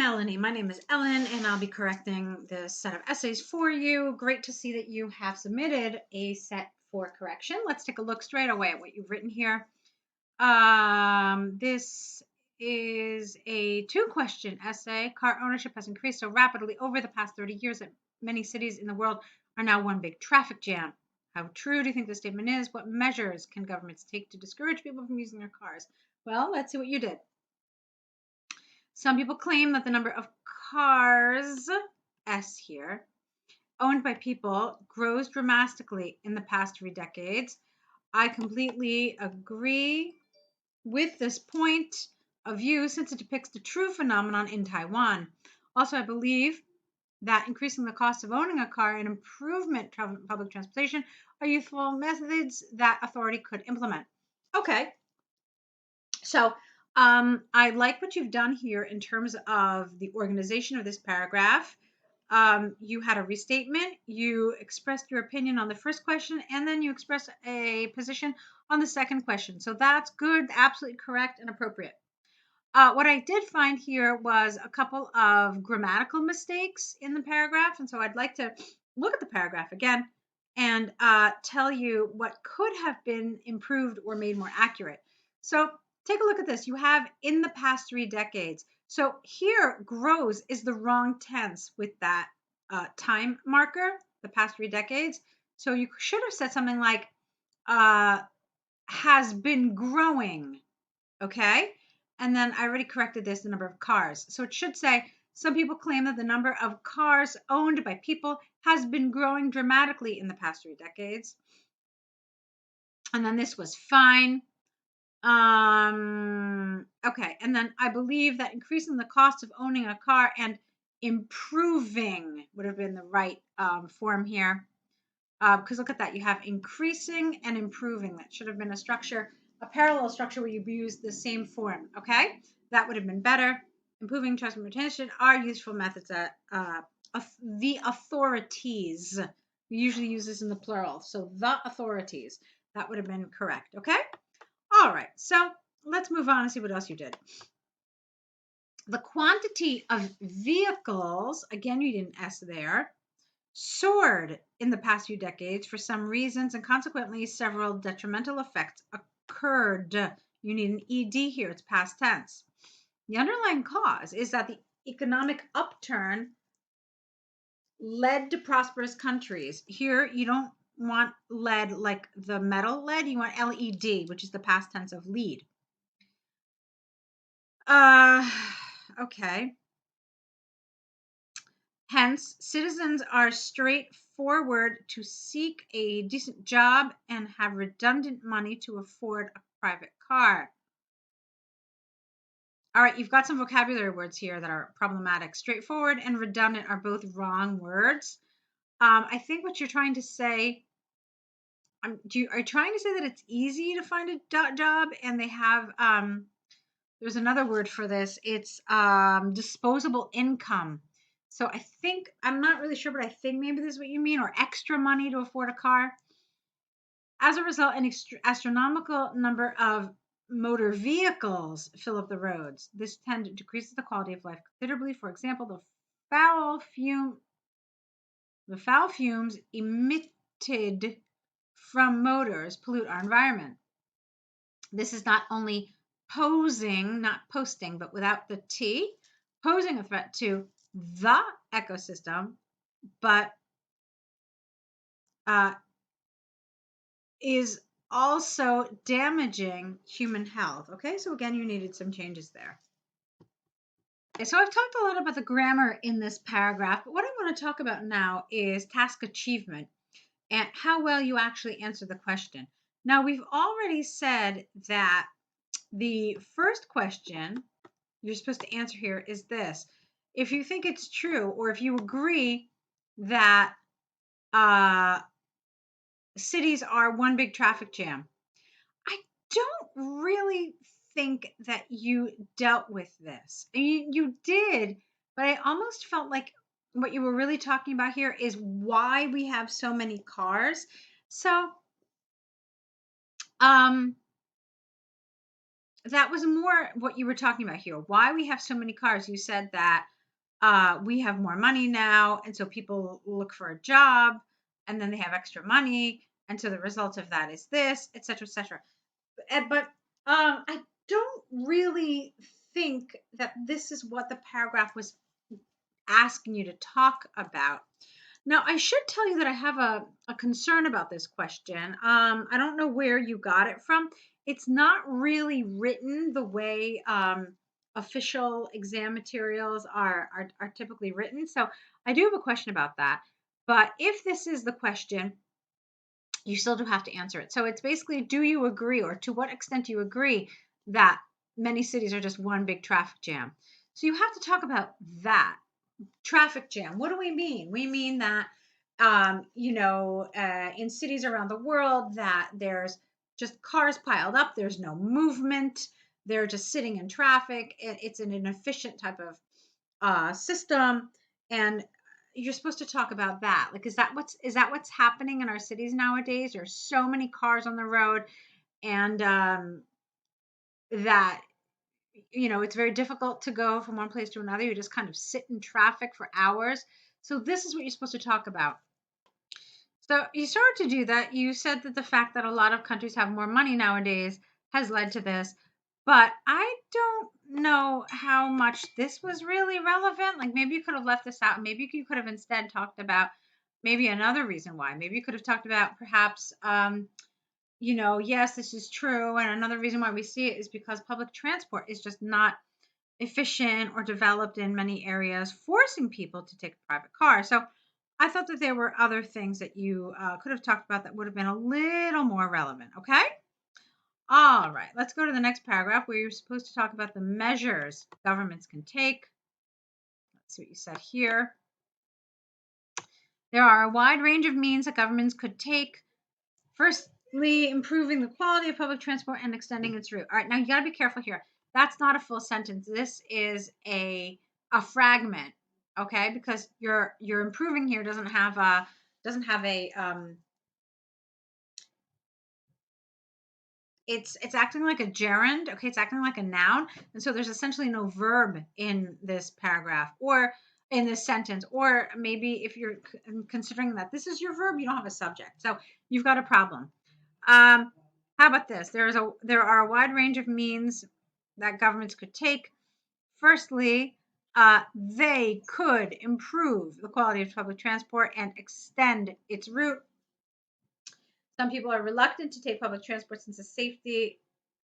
Melanie. My name is Ellen, and I'll be correcting this set of essays for you. Great to see that you have submitted a set for correction. Let's take a look straight away at what you've written here. This is a two-question essay. Car ownership has increased so rapidly over the past 30 years that many cities in the world are now one big traffic jam. How true do you think this statement is? What measures can governments take to discourage people from using their cars? Well, let's see what you did. Some people claim that the number of cars, S here, owned by people grows dramatically in the past 3 decades. I completely agree with this point of view since it depicts the true phenomenon in Taiwan. Also, I believe that increasing the cost of owning a car and improvement public transportation are useful methods that authority could implement. Okay, so I like what you've done here in terms of the organization of this paragraph. You had a restatement, you expressed your opinion on the first question, and then you expressed a position on the second question. So that's good, absolutely correct, and appropriate. What I did find here was a couple of grammatical mistakes in the paragraph, and so I'd like to look at the paragraph again and tell you what could have been improved or made more accurate. So take a look at this. You have in the past 3 decades. So here, grows is the wrong tense with that time marker, the past 3 decades. So you should have said something like has been growing, okay? And then I already corrected this, the number of cars. So it should say, some people claim that the number of cars owned by people has been growing dramatically in the past 3 decades. And then this was fine. Okay, and then I believe that increasing the cost of owning a car and improving would have been the right form here. Because look at that, you have increasing and improving. That should have been a structure, a parallel structure where you use the same form, okay? That would have been better. Improving trust and retention are useful methods that the authorities, we usually use this in the plural, so the authorities, that would have been correct, okay? All right, so let's move on and see what else you did. The quantity of vehicles, again, you didn't S there, soared in the past few decades for some reasons, and consequently, several detrimental effects occurred. You need an ED here, it's past tense. The underlying cause is that the economic upturn led to prosperous countries. Here, you don't want lead like the metal lead, you want LED, which is the past tense of lead. Okay. Hence, citizens are straightforward to seek a decent job and have redundant money to afford a private car. All right, you've got some vocabulary words here that are problematic. Straightforward and redundant are both wrong words. I think what you're trying to say, are you trying to say that it's easy to find a job and they have, there's another word for this, it's disposable income. So I think, I'm not really sure, but I think maybe this is what you mean, or extra money to afford a car. As a result, an astronomical number of motor vehicles fill up the roads. This decreases the quality of life considerably. For example, the foul fumes emitted from motors pollute our environment. This is not only posing, not posting, but without the T, posing a threat to the ecosystem, but is also damaging human health. Okay, so again, you needed some changes there. Okay, so I've talked a lot about the grammar in this paragraph, but what I want to talk about now is task achievement and how well you actually answer the question. Now, we've already said that the first question you're supposed to answer here is this. If you think it's true, or if you agree that cities are one big traffic jam, I don't really think that you dealt with this. You did, but I almost felt like what you were really talking about here is why we have so many cars. So that was more what you were talking about here. Why we have so many cars. You said that we have more money now, and so people look for a job, and then they have extra money, and so the result of that is this, etc., etc. But I don't really think that this is what the paragraph was asking you to talk about. Now, I should tell you that I have a concern about this question. I don't know where you got it from. It's not really written the way official exam materials are typically written. So I do have a question about that. But if this is the question, you still do have to answer it. So it's basically, do you agree, or to what extent do you agree that many cities are just one big traffic jam? So you have to talk about that. Traffic jam. What do we mean? We mean that, in cities around the world, that there's just cars piled up. There's no movement. They're just sitting in traffic. It's an inefficient type of system, and you're supposed to talk about that. Like, is that what's happening in our cities nowadays? There's so many cars on the road, and that it's very difficult to go from one place to another. You just kind of sit in traffic for hours. So this is what you're supposed to talk about. So you started to do that. You said that the fact that a lot of countries have more money nowadays has led to this, but I don't know how much this was really relevant. Like, maybe you could have left this out. Maybe you could have instead talked about maybe another reason why. Maybe you could have talked about perhaps yes, this is true. And another reason why we see it is because public transport is just not efficient or developed in many areas, forcing people to take a private car. So I thought that there were other things that you could have talked about that would have been a little more relevant. Okay. All right. Let's go to the next paragraph where you're supposed to talk about the measures governments can take. Let's see what you said here. There are a wide range of means that governments could take. Firstly, improving the quality of public transport and extending its route. All right, now you got to be careful here. That's not a full sentence. This is a fragment, okay? Because your improving here doesn't have a it's acting like a gerund, okay? It's acting like a noun, and so there's essentially no verb in this paragraph or in this sentence. Or maybe if you're considering that this is your verb, you don't have a subject, so you've got a problem. How about this? There are a wide range of means that governments could take. Firstly, they could improve the quality of public transport and extend its route. Some people are reluctant to take public transport since the safety.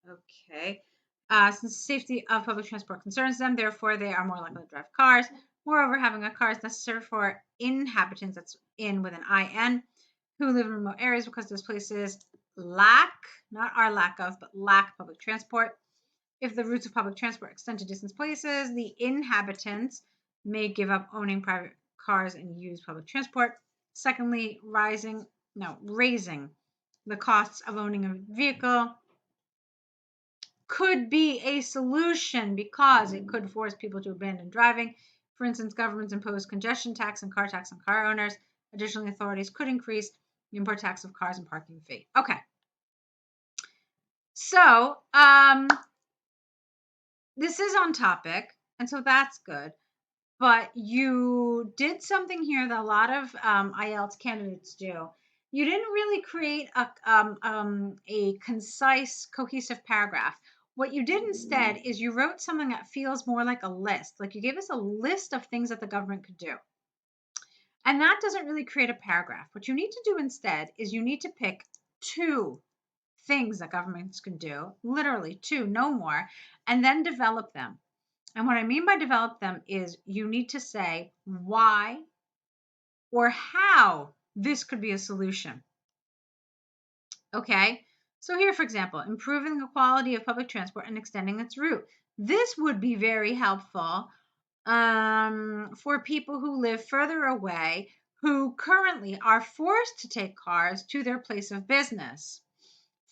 Okay. Since the safety of public transport concerns them, therefore they are more likely to drive cars. Moreover, having a car is necessary for inhabitants, that's in with an IN, who live in remote areas because those places lack, not our lack of, but lack public transport. If the routes of public transport extend to distant places, the inhabitants may give up owning private cars and use public transport. Secondly, raising the costs of owning a vehicle could be a solution because it could force people to abandon driving. For instance, governments impose congestion tax and car tax on car owners. Additionally, authorities could increase the import tax of cars and parking fee. Okay. So, this is on topic, and so that's good. But you did something here that a lot of IELTS candidates do. You didn't really create a concise, cohesive paragraph. What you did instead is you wrote something that feels more like a list. Like, you gave us a list of things that the government could do. And that doesn't really create a paragraph. What you need to do instead is you need to pick two things that governments can do, literally two, no more, and then develop them. And what I mean by develop them is you need to say why or how this could be a solution. Okay? So here, for example, improving the quality of public transport and extending its route. This would be very helpful for people who live further away, who currently are forced to take cars to their place of business.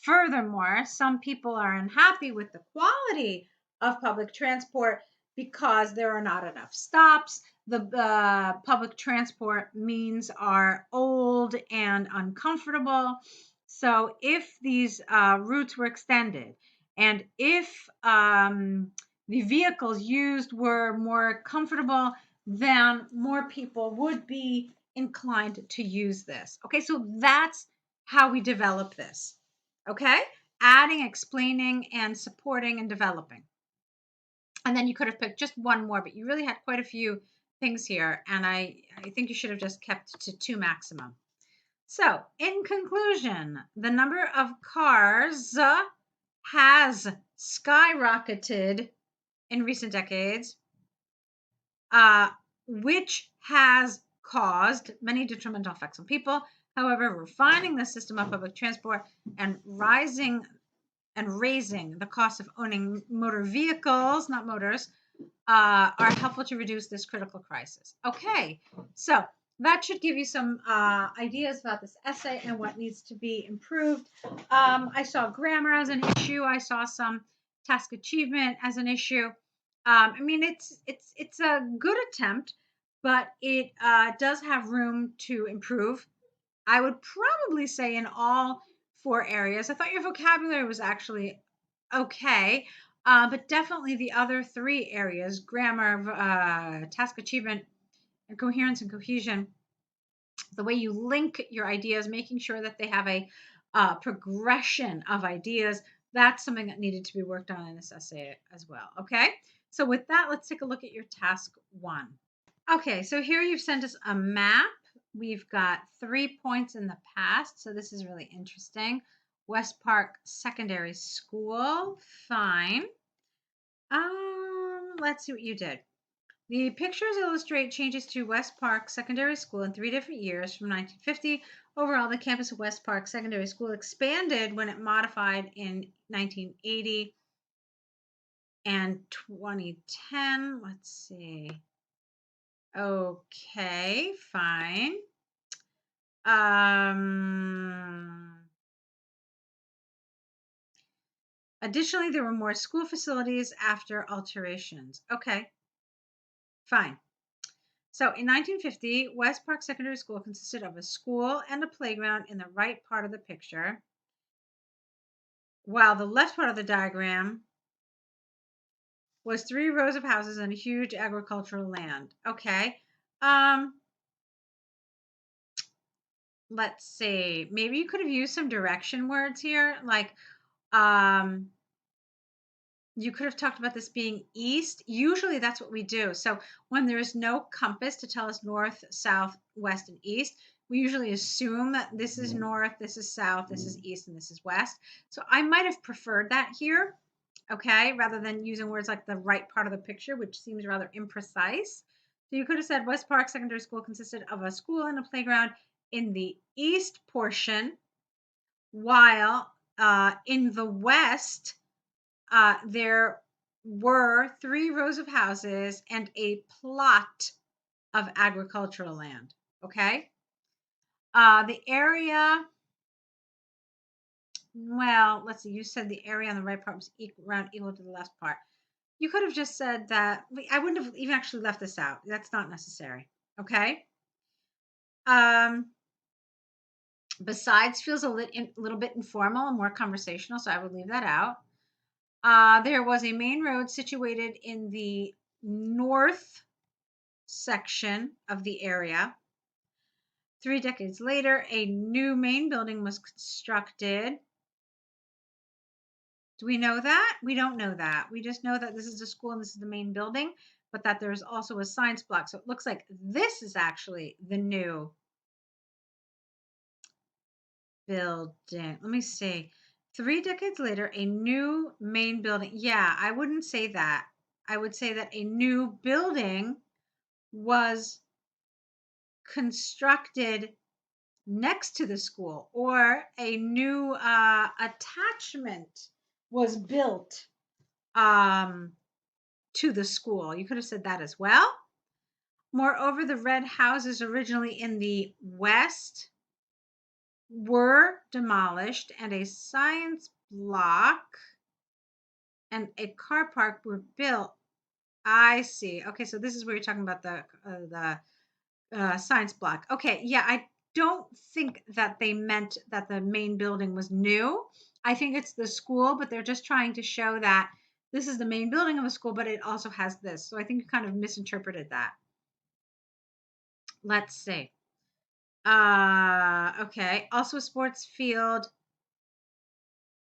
Furthermore, some people are unhappy with the quality of public transport because there are not enough stops. The public transport means are old and uncomfortable. So if these routes were extended, and if the vehicles used were more comfortable, then more people would be inclined to use this. Okay, so that's how we develop this. Okay, adding, explaining, and supporting and developing. And then you could have picked just one more, but you really had quite a few things here. And I think you should have just kept to 2 maximum. So, in conclusion, the number of cars has skyrocketed in recent decades, which has caused many detrimental effects on people. However, refining the system of public transport and raising the cost of owning motor vehicles, not motors, are helpful to reduce this critical crisis. Okay, so that should give you some ideas about this essay and what needs to be improved. I saw grammar as an issue. I saw some task achievement as an issue. I mean, it's a good attempt, but it does have room to improve. I would probably say in all 4 areas. I thought your vocabulary was actually okay, but definitely the other 3 areas, grammar, task achievement, and coherence and cohesion, the way you link your ideas, making sure that they have a progression of ideas, that's something that needed to be worked on in this essay as well. Okay, so with that, let's take a look at your task 1. Okay, so here you've sent us a map. We've got 3 points in the past, so this is really interesting. West Park Secondary School, fine. Let's see what you did. The pictures illustrate changes to West Park Secondary School in 3 different years from 1950. Overall, the campus of West Park Secondary School expanded when it modified in 1980 and 2010. Let's see. Okay, fine. Additionally, there were more school facilities after alterations. Okay, fine. So in 1950, West Park Secondary School consisted of a school and a playground in the right part of the picture, while the left part of the diagram was 3 rows of houses and a huge agricultural land. Okay. Let's see. Maybe you could have used some direction words here, like you could have talked about this being east. Usually that's what we do. So when there is no compass to tell us north, south, west, and east, we usually assume that this is north, this is south, this is east, and this is west. So I might have preferred that here, okay, rather than using words like the right part of the picture, which seems rather imprecise. So you could have said West Park Secondary School consisted of a school and a playground in the east portion, while in the west, there were 3 rows of houses and a plot of agricultural land. Okay. The area, well, let's see, you said the area on the right part was around equal to the left part. You could have just said that. I wouldn't have even actually left this out. That's not necessary. Okay. Besides feels a little bit informal and more conversational, so I would leave that out. There was a main road situated in the north section of the area. 3 decades later, a new main building was constructed. Do we know that? We don't know that. We just know that this is a school and this is the main building, but that there's also a science block. So it looks like this is actually the new building. Let me see. 3 decades later, a new main building. Yeah, I wouldn't say that. I would say that a new building was constructed next to the school, or a new attachment was built to the school. You could have said that as well. Moreover, the red houses originally in the west were demolished, and a science block and a car park were built. I see. Okay, so this is where you're talking about the science block. Okay, yeah, I don't think that they meant that the main building was new. I think it's the school, but they're just trying to show that this is the main building of a school, but it also has this. So I think you kind of misinterpreted that. Let's see. Okay. Also a sports field.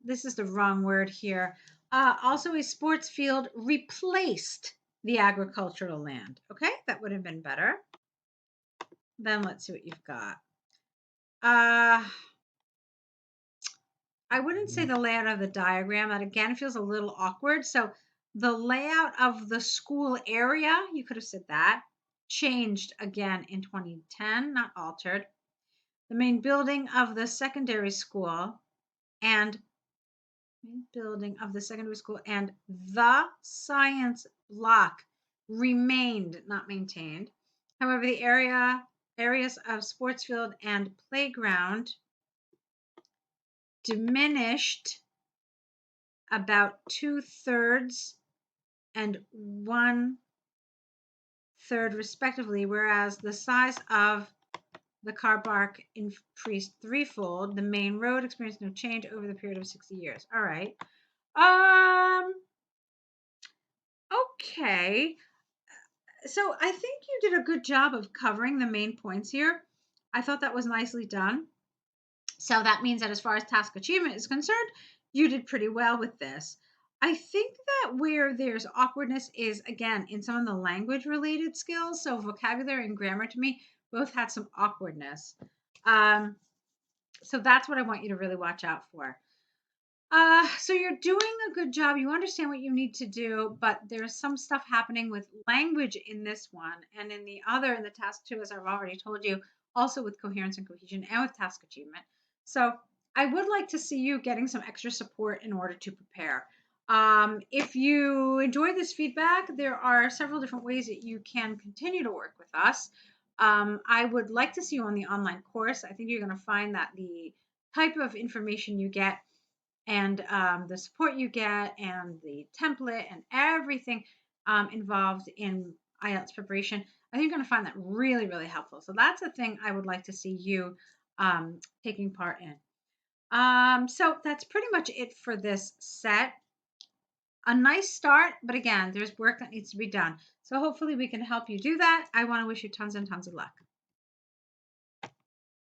This is the wrong word here. Also a sports field replaced the agricultural land. Okay, that would have been better. Then let's see what you've got. I wouldn't say the layout of the diagram. That again feels a little awkward. So the layout of the school area, you could have said that, changed again in 2010, not altered. The main building of the secondary school and the science block remained, not maintained. However, the areas of sports field and playground diminished about 2/3 and 1/3 respectively, whereas the size of the car park increased threefold. The main road experienced no change over the period of 60 years. All right. Okay. So I think you did a good job of covering the main points here. I thought that was nicely done. So that means that as far as task achievement is concerned, you did pretty well with this. I think that where there's awkwardness is, again, in some of the language related skills. So vocabulary and grammar to me both had some awkwardness. So that's what I want you to really watch out for. So you're doing a good job. You understand what you need to do, but there's some stuff happening with language in this one, and in the task two, as I've already told you, also with coherence and cohesion and with task achievement. So I would like to see you getting some extra support in order to prepare. If you enjoy this feedback, there are several different ways that you can continue to work with us. I would like to see you on the online course. I think you're going to find that the type of information you get and the support you get and the template and everything involved in IELTS preparation, I think you're going to find that really, really helpful. So that's a thing I would like to see you taking part in. So that's pretty much it for this set. A nice start, but again, there's work that needs to be done. So hopefully we can help you do that. I want to wish you tons and tons of luck.